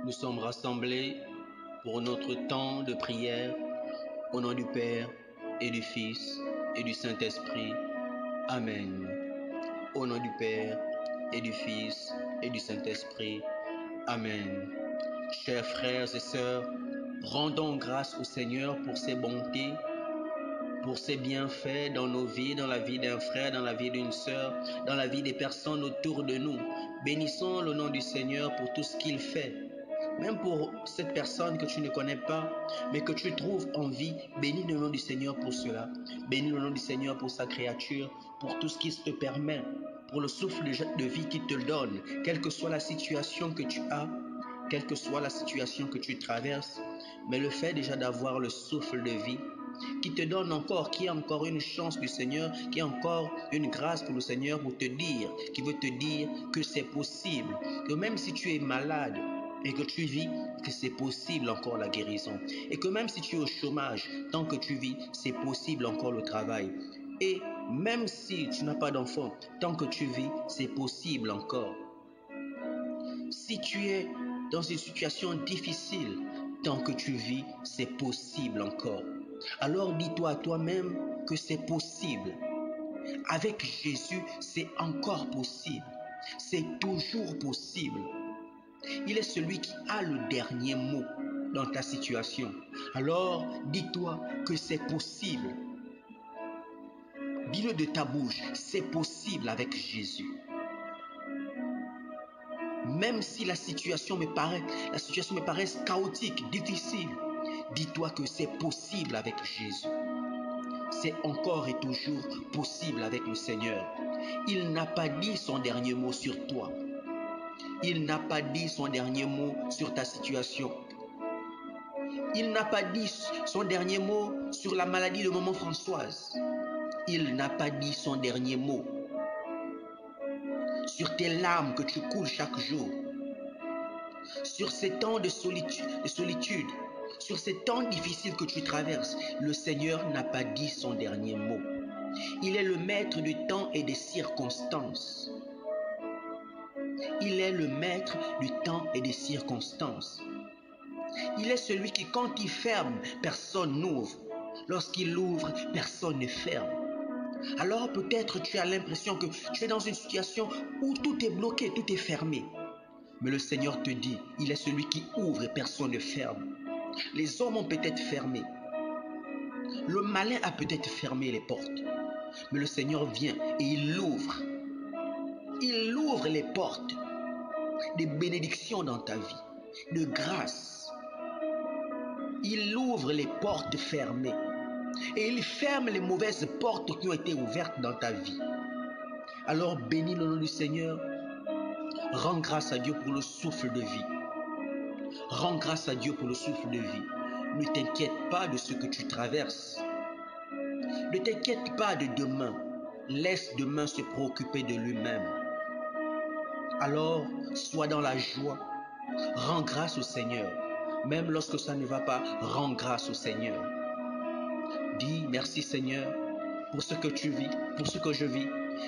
Nous sommes rassemblés pour notre temps de prière au nom du Père et du Fils et du Saint-Esprit. Amen. Au nom du Père et du Fils et du Saint-Esprit. Amen. Chers frères et sœurs, rendons grâce au Seigneur pour ses bontés, pour ses bienfaits dans nos vies, dans la vie d'un frère, dans la vie d'une sœur, dans la vie des personnes autour de nous. Bénissons le nom du Seigneur pour tout ce qu'il fait. Même pour cette personne que tu ne connais pas, mais que tu trouves en vie, bénis le nom du Seigneur pour cela. Bénis le nom du Seigneur pour sa créature, pour tout ce qu'il te permet, pour le souffle de vie qu'il te donne, quelle que soit la situation que tu as, quelle que soit la situation que tu traverses, mais le fait déjà d'avoir le souffle de vie, qui te donne encore, qui est encore une chance du Seigneur, qui est encore une grâce pour le Seigneur pour te dire, qui veut te dire que c'est possible, que même si tu es malade, et que tu vis, que c'est possible encore la guérison. Et que même si tu es au chômage, tant que tu vis, c'est possible encore le travail. Et même si tu n'as pas d'enfant, tant que tu vis, c'est possible encore. Si tu es dans une situation difficile, tant que tu vis, c'est possible encore. Alors dis-toi à toi-même que c'est possible. Avec Jésus, c'est encore possible. C'est toujours possible. Il est celui qui a le dernier mot dans ta situation. Alors, dis-toi que c'est possible. Dis-le de ta bouche, c'est possible avec Jésus. Même si la situation me paraît chaotique, difficile, dis-toi que c'est possible avec Jésus. C'est encore et toujours possible avec le Seigneur. Il n'a pas dit son dernier mot sur toi. Il n'a pas dit son dernier mot sur ta situation. Il n'a pas dit son dernier mot sur la maladie de maman Françoise. Il n'a pas dit son dernier mot sur tes larmes que tu coules chaque jour, sur ces temps de solitude, sur ces temps difficiles que tu traverses. Le Seigneur n'a pas dit son dernier mot. Il est le maître du temps et des circonstances. Il est le maître du temps et des circonstances. Il est celui qui, quand il ferme, personne n'ouvre. Lorsqu'il ouvre, personne ne ferme. Alors peut-être tu as l'impression que tu es dans une situation où tout est bloqué, tout est fermé. Mais le Seigneur te dit, il est celui qui ouvre et personne ne ferme. Les hommes ont peut-être fermé. Le malin a peut-être fermé les portes. Mais le Seigneur vient et il ouvre. Il ouvre les portes de bénédictions dans ta vie, de grâce. Il ouvre les portes fermées et il ferme les mauvaises portes qui ont été ouvertes dans ta vie. Alors bénis le nom du Seigneur. Rends grâce à Dieu pour le souffle de vie. Rends grâce à Dieu pour le souffle de vie. Ne t'inquiète pas de ce que tu traverses. Ne t'inquiète pas de demain. Laisse demain se préoccuper de lui-même. Alors, sois dans la joie. Rends grâce au Seigneur. Même lorsque ça ne va pas, rends grâce au Seigneur. Dis merci Seigneur pour ce que tu vis, pour ce que je vis.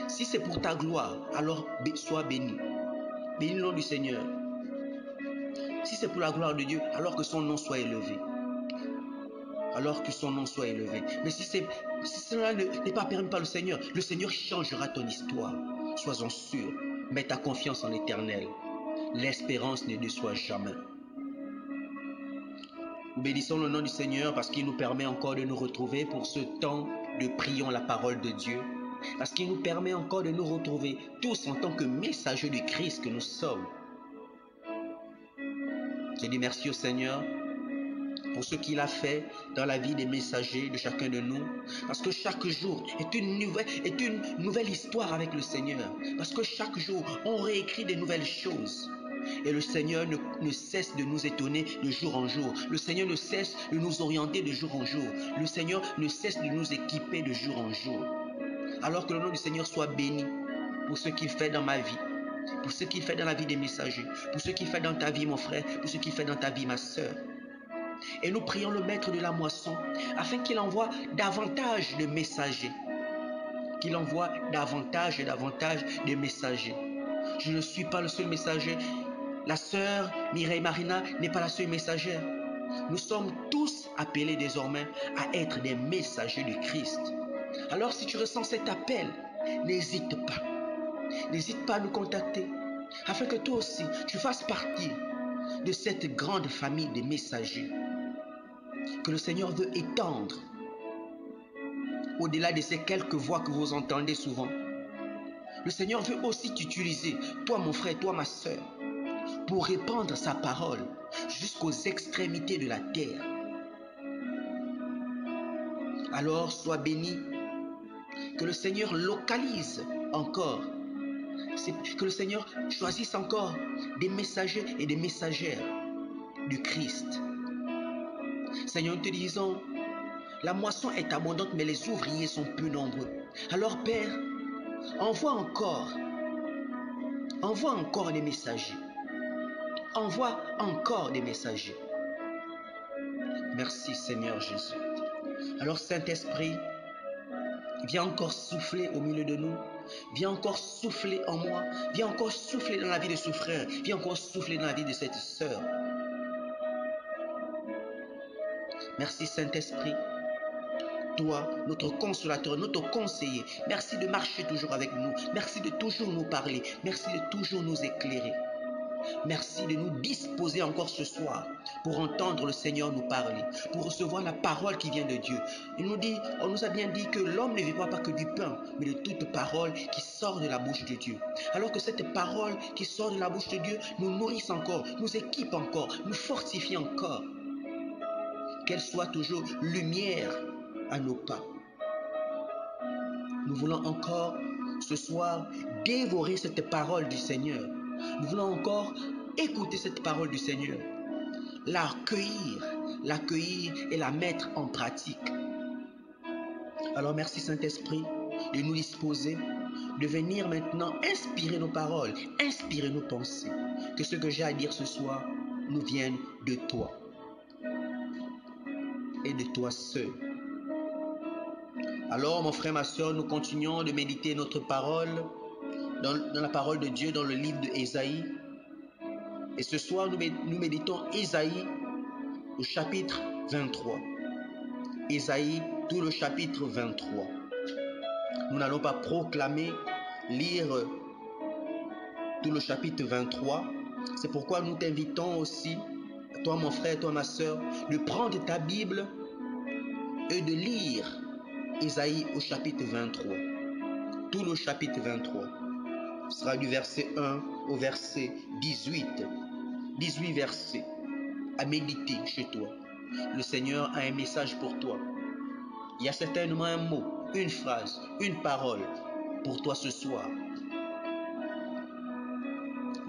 Si c'est pour ta gloire, alors sois béni. Bénis le nom du Seigneur. Si c'est pour la gloire de Dieu, alors que son nom soit élevé. Alors que son nom soit élevé. Mais si cela n'est pas permis par le Seigneur changera ton histoire. Sois-en sûr. Mets ta confiance en l'Éternel. L'espérance ne déçoit jamais. Nous bénissons le nom du Seigneur parce qu'il nous permet encore de nous retrouver pour ce temps de prions la parole de Dieu. Parce qu'il nous permet encore de nous retrouver tous en tant que messagers du Christ que nous sommes. Je dis merci au Seigneur pour ce qu'il a fait dans la vie des messagers de chacun de nous. Parce que chaque jour est une nouvelle histoire avec le Seigneur. Parce que chaque jour, on réécrit des nouvelles choses. Et le Seigneur ne cesse de nous étonner de jour en jour. Le Seigneur ne cesse de nous orienter de jour en jour. Le Seigneur ne cesse de nous équiper de jour en jour. Alors que le nom du Seigneur soit béni pour ce qu'il fait dans ma vie, pour ce qu'il fait dans la vie des messagers, pour ce qu'il fait dans ta vie mon frère, pour ce qu'il fait dans ta vie ma sœur. Et nous prions le maître de la moisson afin qu'il envoie davantage de messagers. Qu'il envoie davantage et davantage de messagers. Je ne suis pas le seul messager. La sœur Mireille Marina n'est pas la seule messagère. Nous sommes tous appelés désormais à être des messagers du Christ. Alors si tu ressens cet appel, n'hésite pas. N'hésite pas à nous contacter afin que toi aussi tu fasses partie de cette grande famille de messagers que le Seigneur veut étendre au-delà de ces quelques voix que vous entendez souvent. Le Seigneur veut aussi t'utiliser, toi mon frère, toi ma sœur, pour répandre sa parole jusqu'aux extrémités de la terre. Alors sois béni, que le Seigneur localise encore, que le Seigneur choisisse encore des messagers et des messagères du Christ. Seigneur, nous te disons, la moisson est abondante, mais les ouvriers sont peu nombreux. Alors Père, envoie encore des messagers. Envoie encore des messagers. Merci Seigneur Jésus. Alors Saint-Esprit, viens encore souffler au milieu de nous. Viens encore souffler en moi. Viens encore souffler dans la vie de ce frère. Viens encore souffler dans la vie de cette sœur. Merci Saint-Esprit. Toi, notre consolateur, notre conseiller, merci de marcher toujours avec nous. Merci de toujours nous parler. Merci de toujours nous éclairer. Merci de nous disposer encore ce soir pour entendre le Seigneur nous parler, pour recevoir la parole qui vient de Dieu. On nous a bien dit que l'homme ne vivra pas que du pain, mais de toute parole qui sort de la bouche de Dieu. Alors que cette parole qui sort de la bouche de Dieu nous nourrisse encore, nous équipe encore, nous fortifie encore. Qu'elle soit toujours lumière à nos pas. Nous voulons encore ce soir dévorer cette parole du Seigneur. Nous voulons encore écouter cette parole du Seigneur, l'accueillir et la mettre en pratique. Alors merci Saint-Esprit de nous disposer, de venir maintenant inspirer nos paroles, inspirer nos pensées. Que ce que j'ai à dire ce soir nous vienne de toi et de toi seul. Alors mon frère, ma soeur, nous continuons de méditer notre parole dans la parole de Dieu dans le livre de Ésaïe. Et ce soir, nous méditons Ésaïe au chapitre 23. Ésaïe, tout le chapitre 23. Nous n'allons pas proclamer, lire tout le chapitre 23. C'est pourquoi nous t'invitons aussi, toi mon frère, toi ma soeur, de prendre ta Bible et de lire Ésaïe au chapitre 23. Tout le chapitre 23. Ce sera du verset 1 au verset 18. 18 versets à méditer chez toi. Le Seigneur a un message pour toi. Il y a certainement un mot, une phrase, une parole pour toi ce soir.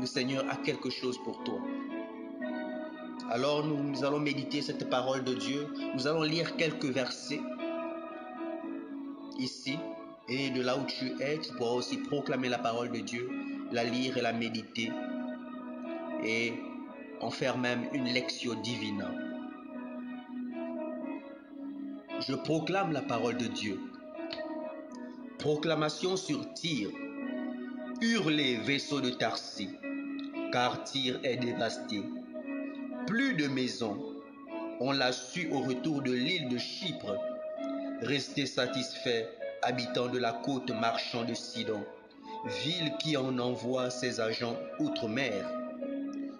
Le Seigneur a quelque chose pour toi. Alors nous allons méditer cette parole de Dieu. Nous allons lire quelques versets ici. Et de là où tu es, tu pourras aussi proclamer la parole de Dieu, la lire et la méditer. Et en faire même une lectio divina. Je proclame la parole de Dieu. Proclamation sur Tyr. Hurlez, vaisseaux de Tarsis, car Tyr est dévasté. Plus de maisons. On l'a su au retour de l'île de Chypre. Restez satisfaits, habitants de la côte marchand de Sidon, ville qui en envoie ses agents outre-mer.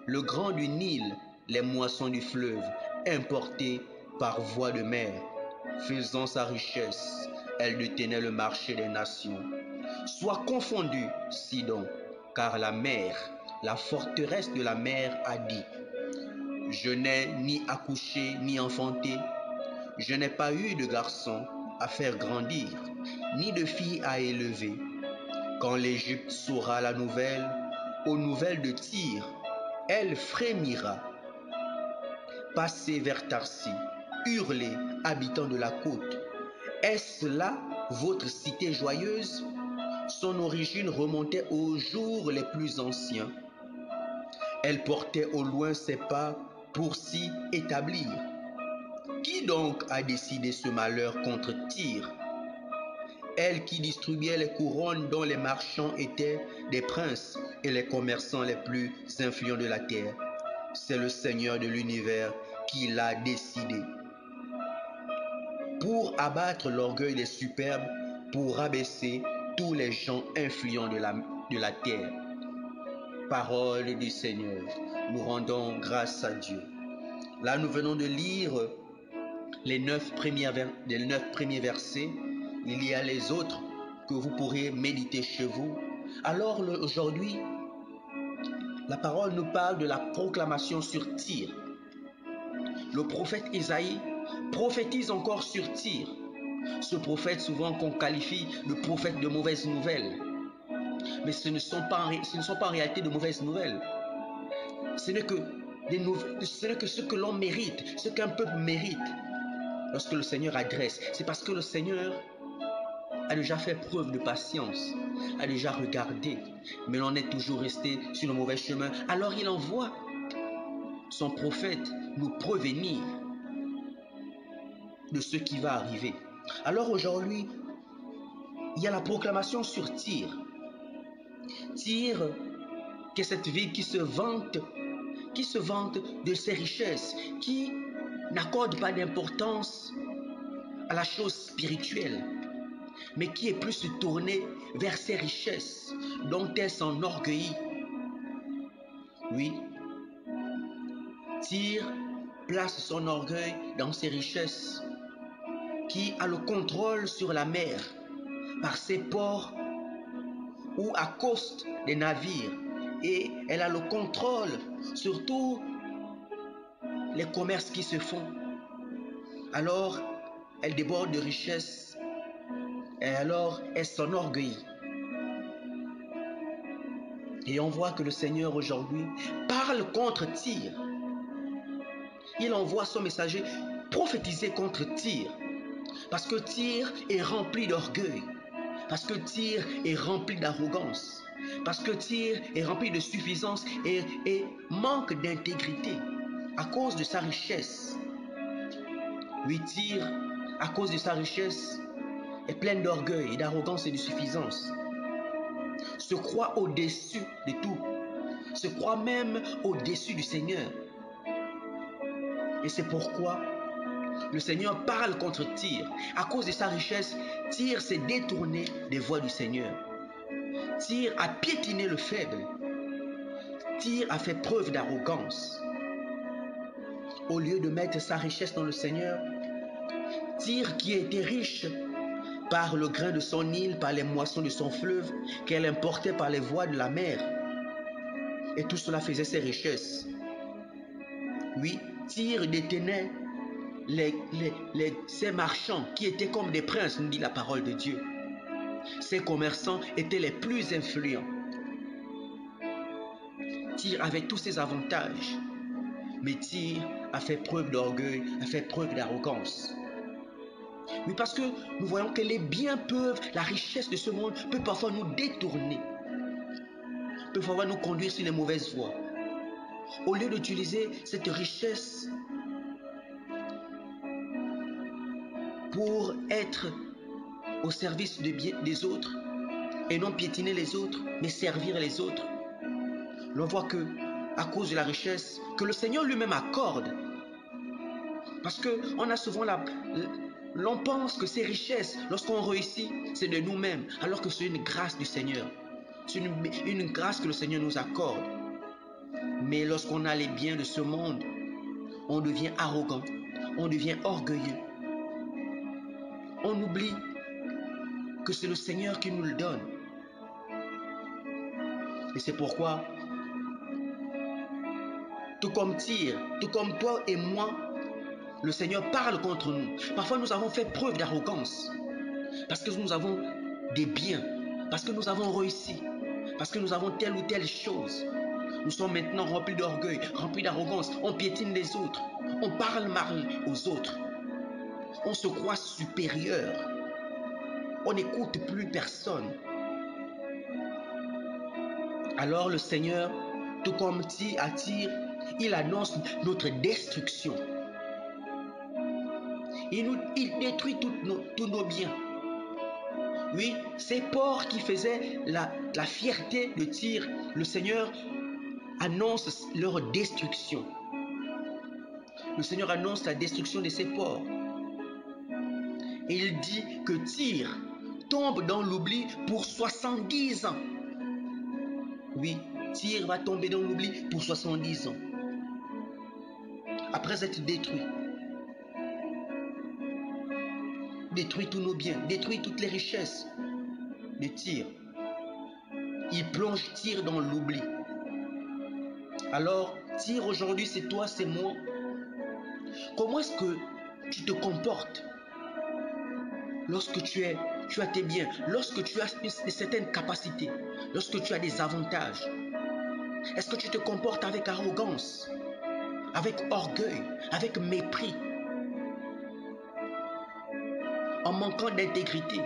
Le grand du Nil, les moissons du fleuve, importées par voie de mer, faisant sa richesse, elle détenait le marché des nations. Sois confondu, Sidon, car la mer, la forteresse de la mer a dit, je n'ai ni accouché ni enfanté, je n'ai pas eu de garçon à faire grandir, ni de fille à élever. Quand l'Égypte saura la nouvelle, aux nouvelles de Tyr, elle frémira. Passez vers Tarsis, hurlez, habitants de la côte. Est-ce là votre cité joyeuse? Son origine remontait aux jours les plus anciens. Elle portait au loin ses pas pour s'y établir. Qui donc a décidé ce malheur contre Tyr? Elle qui distribuait les couronnes dont les marchands étaient des princes, et les commerçants les plus influents de la terre. C'est le Seigneur de l'univers qui l'a décidé. Pour abattre l'orgueil des superbes, pour rabaisser tous les gens influents de la terre. Parole du Seigneur, nous rendons grâce à Dieu. Là, nous venons de lire les 9 premiers versets. Il y a les autres que vous pourrez méditer chez vous. Alors aujourd'hui, la parole nous parle de la proclamation sur Tyr. Le prophète Isaïe prophétise encore sur Tyr. Ce prophète souvent qu'on qualifie de prophète de mauvaises nouvelles. Mais ce ne sont pas en réalité de mauvaises nouvelles. Ce n'est que ce que l'on mérite, ce qu'un peuple mérite. Lorsque le Seigneur adresse, c'est parce que le Seigneur a déjà fait preuve de patience, a déjà regardé, mais l'on est toujours resté sur le mauvais chemin. Alors il envoie son prophète nous prévenir de ce qui va arriver. Alors aujourd'hui, il y a la proclamation sur Tyr. Tyr, qui est cette ville qui se vante de ses richesses, qui n'accorde pas d'importance à la chose spirituelle, mais qui est plus tournée vers ses richesses, dont elle s'enorgueillit. Oui, Tyr place son orgueil dans ses richesses, qui a le contrôle sur la mer, par ses ports ou à cause des navires, et elle a le contrôle sur tous les commerces qui se font. Alors, elle déborde de richesses, et alors elle s'enorgueillit. Et on voit que le Seigneur aujourd'hui parle contre Tyr. Il envoie son messager prophétiser contre Tyr. Parce que Tyr est rempli d'orgueil. Parce que Tyr est rempli d'arrogance. Parce que Tyr est rempli de suffisance et manque d'intégrité à cause de sa richesse. Oui, Tyr, à cause de sa richesse, est pleine d'orgueil, d'arrogance et de suffisance. Se croit au-dessus de tout. Se croit même au-dessus du Seigneur. Et c'est pourquoi le Seigneur parle contre Tyr. À cause de sa richesse, Tyr s'est détourné des voies du Seigneur. Tyr a piétiné le faible. Tyr a fait preuve d'arrogance. Au lieu de mettre sa richesse dans le Seigneur, Tyr, qui était riche par le grain de son île, par les moissons de son fleuve, qu'elle importait par les voies de la mer, et tout cela faisait ses richesses. Oui, Tyr détenait ces marchands qui étaient comme des princes, nous dit la parole de Dieu. Ces commerçants étaient les plus influents. Tyr avait tous ses avantages, mais Tyr a fait preuve d'orgueil, a fait preuve d'arrogance. Oui, parce que nous voyons que les biens peuvent, la richesse de ce monde peut parfois nous détourner, peut parfois nous conduire sur les mauvaises voies. Au lieu d'utiliser cette richesse pour être au service des autres et non piétiner les autres, mais servir les autres, l'on voit que, à cause de la richesse que le Seigneur lui-même accorde, parce qu'on a souvent l'on pense que ces richesses, lorsqu'on réussit, c'est de nous-mêmes, alors que c'est une grâce du Seigneur. C'est une grâce que le Seigneur nous accorde. Mais lorsqu'on a les biens de ce monde, on devient arrogant, on devient orgueilleux. On oublie que c'est le Seigneur qui nous le donne. Et c'est pourquoi, tout comme Tyr, tout comme toi et moi, le Seigneur parle contre nous. Parfois, nous avons fait preuve d'arrogance. Parce que nous avons des biens. Parce que nous avons réussi. Parce que nous avons telle ou telle chose. Nous sommes maintenant remplis d'orgueil, remplis d'arrogance. On piétine les autres. On parle mal aux autres. On se croit supérieur. On n'écoute plus personne. Alors le Seigneur, tout comme Tyr, il annonce notre destruction. Il détruit tous nos biens. Oui, ces porcs qui faisaient la fierté de Tyr, le Seigneur annonce leur destruction. Le Seigneur annonce la destruction de ces porcs. Et il dit que Tyr tombe dans l'oubli pour 70 ans. Oui, Tyr va tomber dans l'oubli pour 70 ans. Après être détruit. Détruit tous nos biens, détruit toutes les richesses de Tyr. Il plonge Tyr dans l'oubli. Alors, Tyr aujourd'hui, c'est toi, c'est moi. Comment est-ce que tu te comportes lorsque tu as tes biens, lorsque tu as certaines capacités, lorsque tu as des avantages? Est-ce que tu te comportes avec arrogance, avec orgueil, avec mépris, en manquant d'intégrité?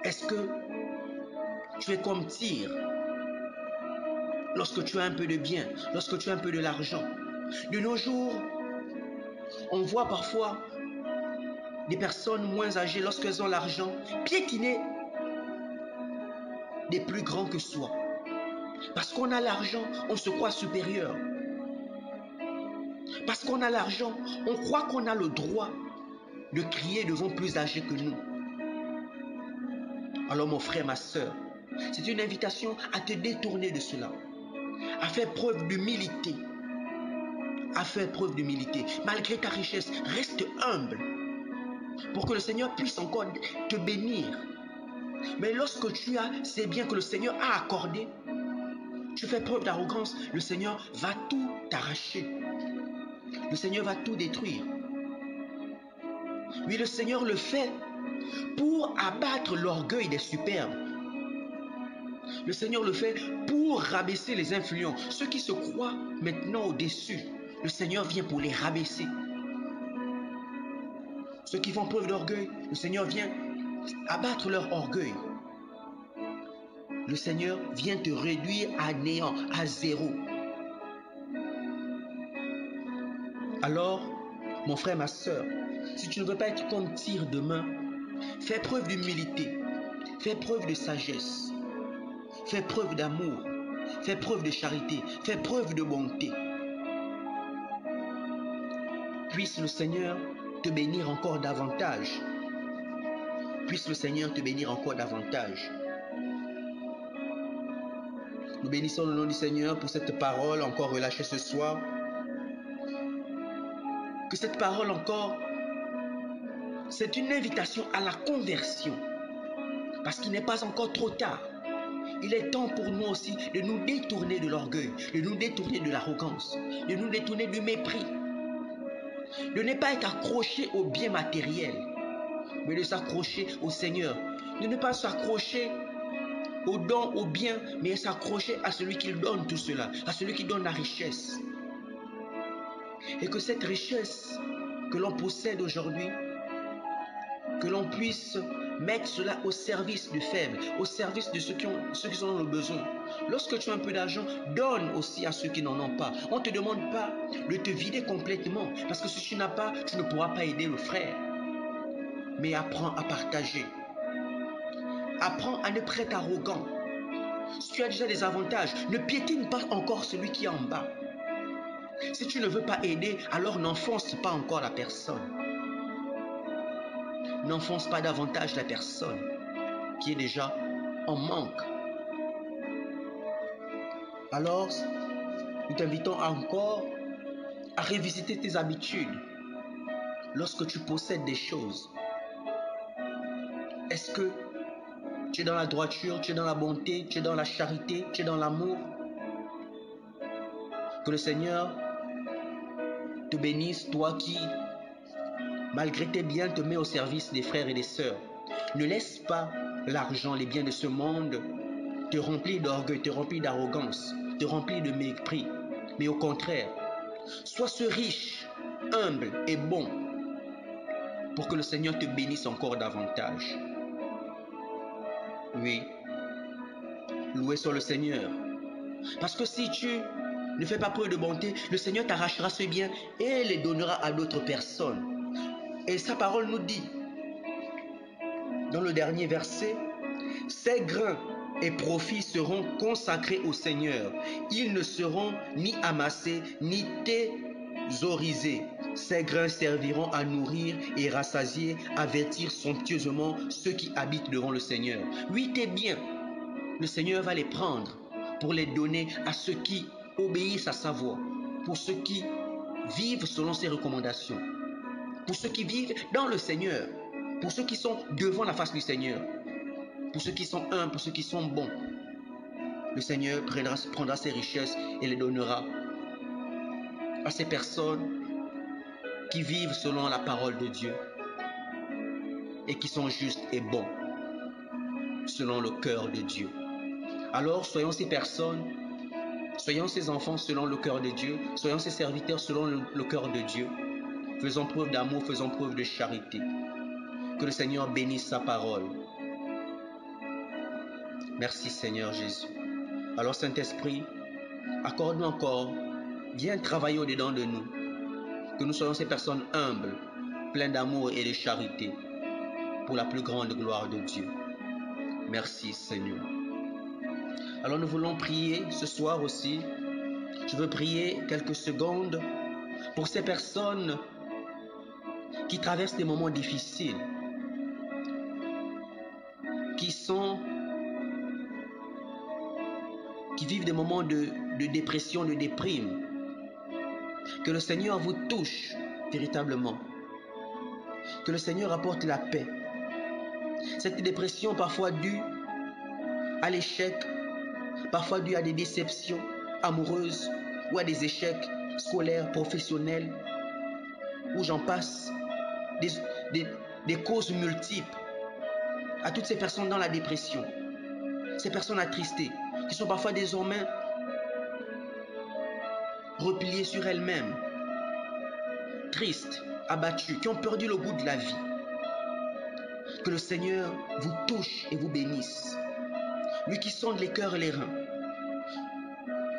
Est-ce que tu es comme Tyr lorsque tu as un peu de bien, lorsque tu as un peu de l'argent? De nos jours, on voit parfois des personnes moins âgées, lorsqu'elles ont l'argent, piétiner des plus grands que soi. Parce qu'on a l'argent, on se croit supérieur. Parce qu'on a l'argent, on croit qu'on a le droit de crier devant plus âgés que nous. Alors mon frère, ma soeur, c'est une invitation à te détourner de cela, à faire preuve d'humilité. À faire preuve d'humilité. Malgré ta richesse, reste humble pour que le Seigneur puisse encore te bénir. Mais lorsque tu as ces biens que le Seigneur a accordés, tu fais preuve d'arrogance, le Seigneur va tout t'arracher. Le Seigneur va tout détruire. Oui, le Seigneur le fait pour abattre l'orgueil des superbes. Le Seigneur le fait pour rabaisser les influents. Ceux qui se croient maintenant au-dessus, le Seigneur vient pour les rabaisser. Ceux qui font preuve d'orgueil, le Seigneur vient abattre leur orgueil. Le Seigneur vient te réduire à néant, à zéro. Alors, mon frère, ma soeur, si tu ne veux pas être comme Tyr demain, fais preuve d'humilité, fais preuve de sagesse, fais preuve d'amour, fais preuve de charité, fais preuve de bonté. Puisse le Seigneur te bénir encore davantage. Puisse le Seigneur te bénir encore davantage. Nous bénissons le nom du Seigneur pour cette parole encore relâchée ce soir. Que cette parole encore, c'est une invitation à la conversion. Parce qu'il n'est pas encore trop tard. Il est temps pour nous aussi de nous détourner de l'orgueil, de nous détourner de l'arrogance, de nous détourner du mépris. De ne pas être accroché aux biens matériels, mais de s'accrocher au Seigneur. De ne pas s'accrocher aux dons, aux biens, mais s'accrocher à celui qui donne tout cela, à celui qui donne la richesse. Et que cette richesse que l'on possède aujourd'hui, que l'on puisse mettre cela au service du faible, au service de ceux qui en ont le besoin. Lorsque tu as un peu d'argent, donne aussi à ceux qui n'en ont pas. On ne te demande pas de te vider complètement, parce que si tu n'as pas, tu ne pourras pas aider le frère. Mais apprends à partager. Apprends à ne pas être arrogant. Si tu as déjà des avantages, ne piétine pas encore celui qui est en bas. Si tu ne veux pas aider, alors n'enfonce pas encore la personne. N'enfonce pas davantage la personne qui est déjà en manque. Alors, nous t'invitons encore à revisiter tes habitudes lorsque tu possèdes des choses. Est-ce que tu es dans la droiture, tu es dans la bonté, tu es dans la charité, tu es dans l'amour? Que le Seigneur te bénisse, toi qui, malgré tes biens, te mets au service des frères et des sœurs. Ne laisse pas l'argent, les biens de ce monde te remplir d'orgueil, te remplir d'arrogance, te remplir de mépris. Mais au contraire, sois ce riche, humble et bon pour que le Seigneur te bénisse encore davantage. Oui, loué soit le Seigneur. Parce que si tu ne fais pas preuve de bonté, le Seigneur t'arrachera ce bien et les donnera à d'autres personnes. Et sa parole nous dit, dans le dernier verset, ces grains et profits seront consacrés au Seigneur. Ils ne seront ni amassés ni thésaurisés. Ces grains serviront à nourrir et rassasier, avertir somptueusement ceux qui habitent devant le Seigneur. Oui, tes biens, le Seigneur va les prendre pour les donner à ceux qui obéissent à sa voix, pour ceux qui vivent selon ses recommandations, pour ceux qui vivent dans le Seigneur, pour ceux qui sont devant la face du Seigneur, pour ceux qui sont humbles, pour ceux qui sont bons. Le Seigneur prendra ses richesses et les donnera à ces personnes qui vivent selon la parole de Dieu et qui sont justes et bons selon le cœur de Dieu. Alors soyons ces personnes, soyons ces enfants selon le cœur de Dieu, soyons ces serviteurs selon le cœur de Dieu. Faisons preuve d'amour, faisons preuve de charité. Que le Seigneur bénisse sa parole. Merci Seigneur Jésus. Alors Saint-Esprit, accorde-nous encore, viens travailler au-dedans de nous. Que nous soyons ces personnes humbles, pleines d'amour et de charité, pour la plus grande gloire de Dieu. Merci Seigneur. Alors nous voulons prier ce soir aussi. Je veux prier quelques secondes pour ces personnes qui traversent des moments difficiles, qui vivent des moments de dépression, de déprime. Que le Seigneur vous touche véritablement. Que le Seigneur apporte la paix. Cette dépression parfois due à l'échec, parfois due à des déceptions amoureuses ou à des échecs scolaires, professionnels, ou j'en passe, des causes multiples à toutes ces personnes dans la dépression, ces personnes attristées, qui sont parfois désormais repliées sur elles-mêmes, tristes, abattues, qui ont perdu le goût de la vie. Que le Seigneur vous touche et vous bénisse. Lui qui sonde les cœurs et les reins.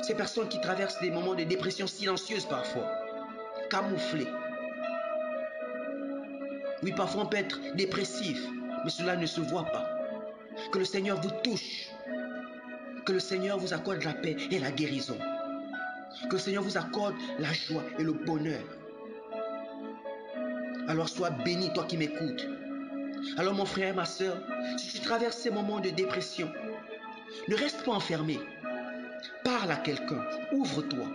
Ces personnes qui traversent des moments de dépression silencieuse parfois, camouflées. Oui, parfois on peut être dépressif, mais cela ne se voit pas. Que le Seigneur vous touche. Que le Seigneur vous accorde la paix et la guérison. Que le Seigneur vous accorde la joie et le bonheur. Alors sois béni, toi qui m'écoutes. Alors mon frère, ma soeur, si tu traverses ces moments de dépression, ne reste pas enfermé. Parle à quelqu'un, ouvre-toi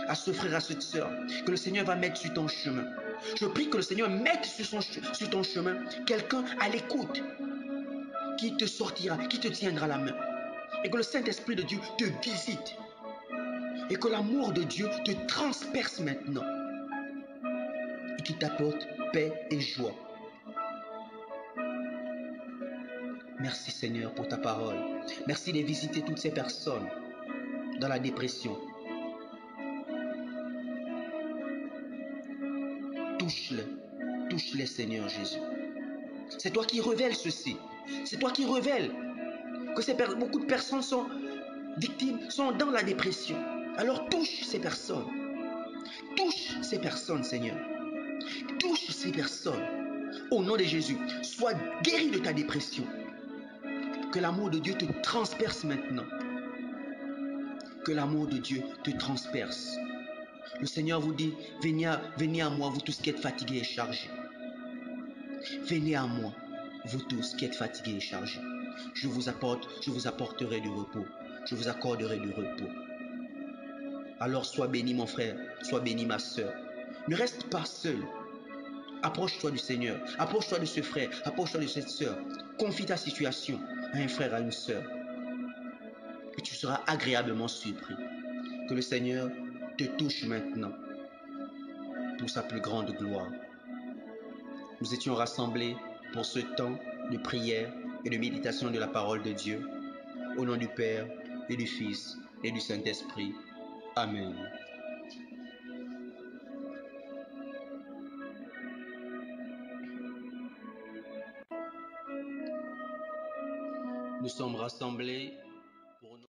à ce frère, à cette soeur, que le Seigneur va mettre sur ton chemin. Je prie que le Seigneur mette sur ton chemin quelqu'un à l'écoute, qui te sortira, qui te tiendra la main. Et que le Saint-Esprit de Dieu te visite. Et que l'amour de Dieu te transperce maintenant. Et qu'il t'apporte paix et joie. Merci Seigneur pour ta parole. Merci de visiter toutes ces personnes dans la dépression. Touche-les Seigneur Jésus. C'est toi qui révèles ceci. C'est toi qui révèles que beaucoup de personnes sont victimes, sont dans la dépression. Alors touche ces personnes. Touche ces personnes, Seigneur. Touche ces personnes. Au nom de Jésus, sois guéri de ta dépression. Que l'amour de Dieu te transperce maintenant. Que l'amour de Dieu te transperce. Le Seigneur vous dit, venez à moi, vous tous qui êtes fatigués et chargés. Venez à moi, vous tous qui êtes fatigués et chargés. Je vous apporterai du repos. Je vous accorderai du repos. Alors sois béni mon frère, sois béni ma soeur. Ne reste pas seul. Approche-toi du Seigneur, approche-toi de ce frère, approche-toi de cette soeur. Confie ta situation à un frère, à une soeur. Et tu seras agréablement surpris. Que le Seigneur te touche maintenant pour sa plus grande gloire. Nous étions rassemblés pour ce temps de prière et de méditation de la parole de Dieu. Au nom du Père et du Fils et du Saint-Esprit. Amen. Nous sommes rassemblés